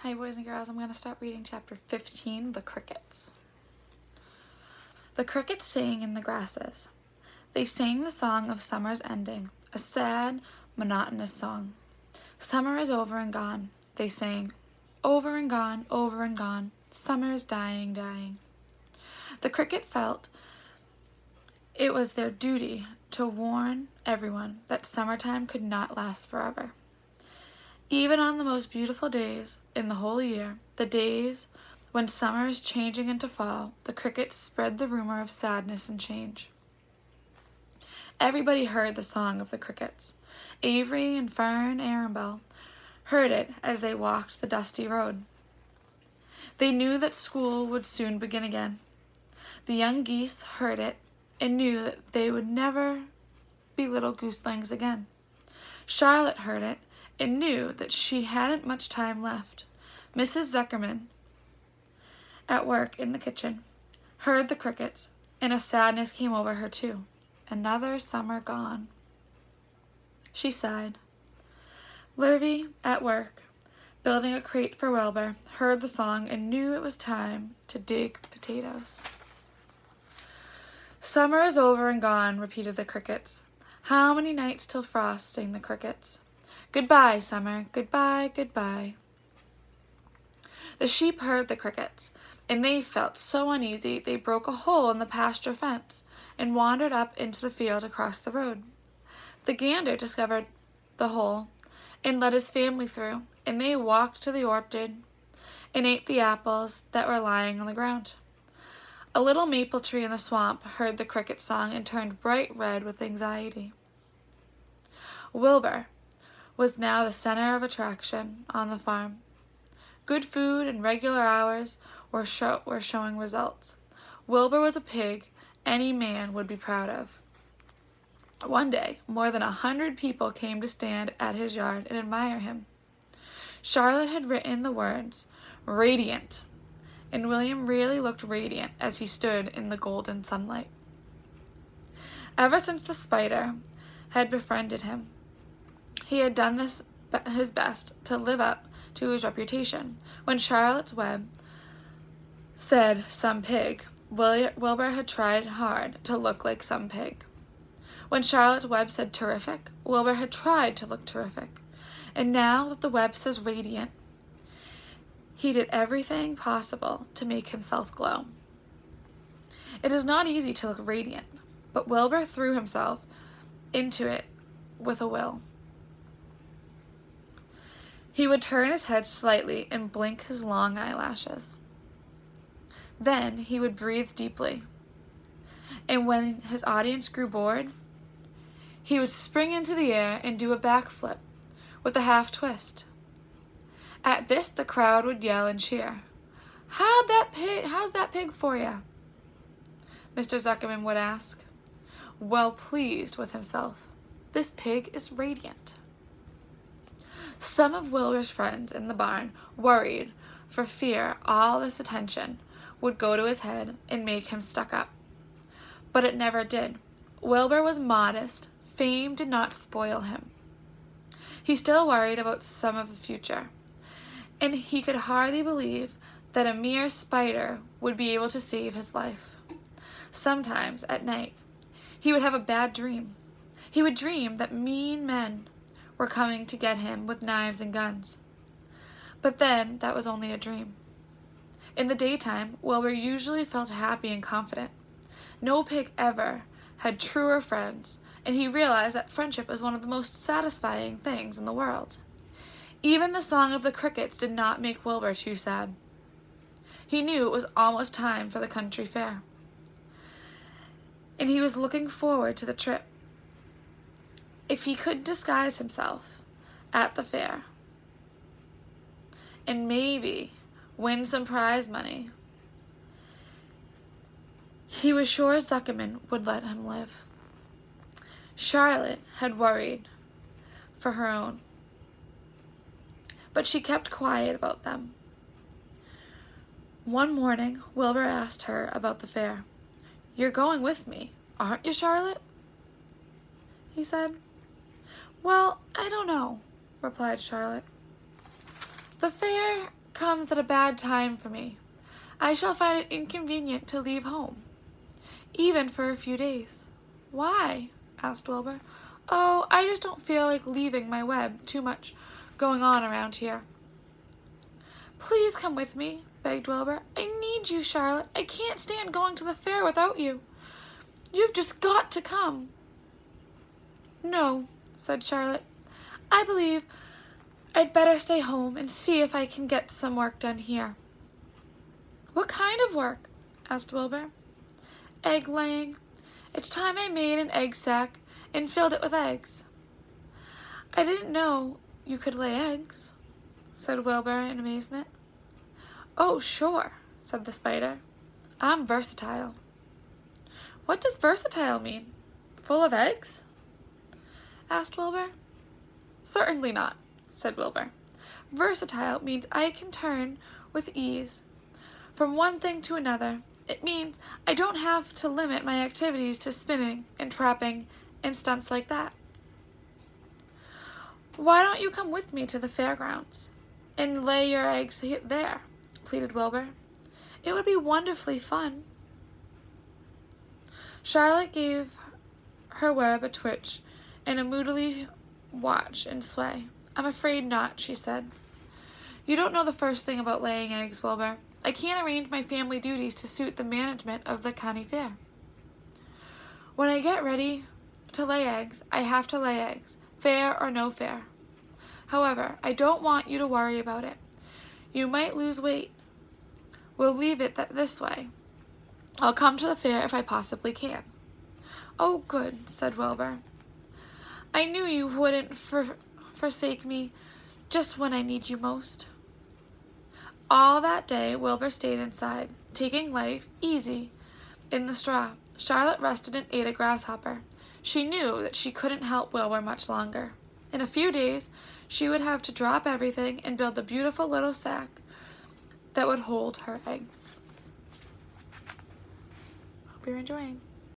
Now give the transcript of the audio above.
Hi boys and girls, I'm going to start reading chapter 15, The Crickets. The crickets sang in the grasses. They sang the song of summer's ending, a sad, monotonous song. Summer is over and gone, they sang. Over and gone, summer is dying, dying. The cricket felt it was their duty to warn everyone that summertime could not last forever. Even on the most beautiful days in the whole year, the days when summer is changing into fall, the crickets spread the rumor of sadness and change. Everybody heard the song of the crickets. Avery and Fern and Arabelle heard it as they walked the dusty road. They knew that school would soon begin again. The young geese heard it and knew that they would never be little goslings again. Charlotte heard it and knew that she hadn't much time left. Mrs. Zuckerman, at work in the kitchen, heard the crickets, and a sadness came over her too. Another summer gone. She sighed. Livy, at work, building a crate for Wilbur, heard the song and knew it was time to dig potatoes. Summer is over and gone, repeated the crickets. How many nights till frost, sang the crickets. Goodbye, summer, goodbye, goodbye. The sheep heard the crickets, and they felt so uneasy they broke a hole in the pasture fence and wandered up into the field across the road. The gander discovered the hole and let his family through, and they walked to the orchard and ate the apples that were lying on the ground. A little maple tree in the swamp heard the cricket song and turned bright red with anxiety. Wilbur was now the center of attraction on the farm. Good food and regular hours were showing results. Wilbur was a pig any man would be proud of. One day, more than 100 people came to stand at his yard and admire him. Charlotte had written the words, "Radiant," and William really looked radiant as he stood in the golden sunlight. Ever since the spider had befriended him, he had done his best to live up to his reputation. When Charlotte's Web said some pig, Wilbur had tried hard to look like some pig. When Charlotte's Web said terrific, Wilbur had tried to look terrific. And now that the web says radiant, he did everything possible to make himself glow. It is not easy to look radiant, but Wilbur threw himself into it with a will. He would turn his head slightly and blink his long eyelashes. Then he would breathe deeply. And when his audience grew bored, he would spring into the air and do a backflip with a half twist. At this, the crowd would yell and cheer. How's that pig for you? Mr. Zuckerman would ask, well pleased with himself. This pig is radiant. Some of Wilbur's friends in the barn worried for fear all this attention would go to his head and make him stuck up. But it never did. Wilbur was modest. Fame did not spoil him. He still worried about some of the future, and he could hardly believe that a mere spider would be able to save his life. Sometimes, at night, he would have a bad dream. He would dream that mean men were coming to get him with knives and guns. But then that was only a dream. In the daytime, Wilbur usually felt happy and confident. No pig ever had truer friends, and he realized that friendship is one of the most satisfying things in the world. Even the song of the crickets did not make Wilbur too sad. He knew it was almost time for the country fair, and he was looking forward to the trip. If he could disguise himself at the fair and maybe win some prize money, he was sure Zuckerman would let him live. Charlotte had worried for her own, but she kept quiet about them. One morning, Wilbur asked her about the fair. You're going with me, aren't you, Charlotte? He said. Well, I don't know, replied Charlotte. The fair comes at a bad time for me. I shall find it inconvenient to leave home, even for a few days." "Why?" asked Wilbur. "Oh, I just don't feel like leaving my web. Too much going on around here." "Please come with me," begged Wilbur. "I need you, Charlotte. I can't stand going to the fair without you. You've just got to come." "No," said Charlotte. "I believe I'd better stay home and see if I can get some work done here." "What kind of work?" asked Wilbur. "Egg laying. It's time I made an egg sack and filled it with eggs." "I didn't know you could lay eggs," said Wilbur in amazement. "Oh, sure," said the spider. "I'm versatile." "What does versatile mean? Full of eggs?" asked Wilbur. "Certainly not," said Wilbur. "Versatile means I can turn with ease from one thing to another. It means I don't have to limit my activities to spinning and trapping and stunts like that." "Why don't you come with me to the fairgrounds and lay your eggs there?" pleaded Wilbur. "It would be wonderfully fun." Charlotte gave her web a twitch and a moodily watch and sway. "I'm afraid not," she said. "You don't know the first thing about laying eggs, Wilbur. I can't arrange my family duties to suit the management of the county fair. When I get ready to lay eggs, I have to lay eggs, fair or no fair. However, I don't want you to worry about it. You might lose weight. We'll leave it this way. I'll come to the fair if I possibly can." "Oh, good," said Wilbur. "I knew you wouldn't forsake me just when I need you most." All that day Wilbur stayed inside, taking life easy in the straw. Charlotte rested and ate a grasshopper. She knew that she couldn't help Wilbur much longer. In a few days she would have to drop everything and build the beautiful little sack that would hold her eggs. Hope you're enjoying.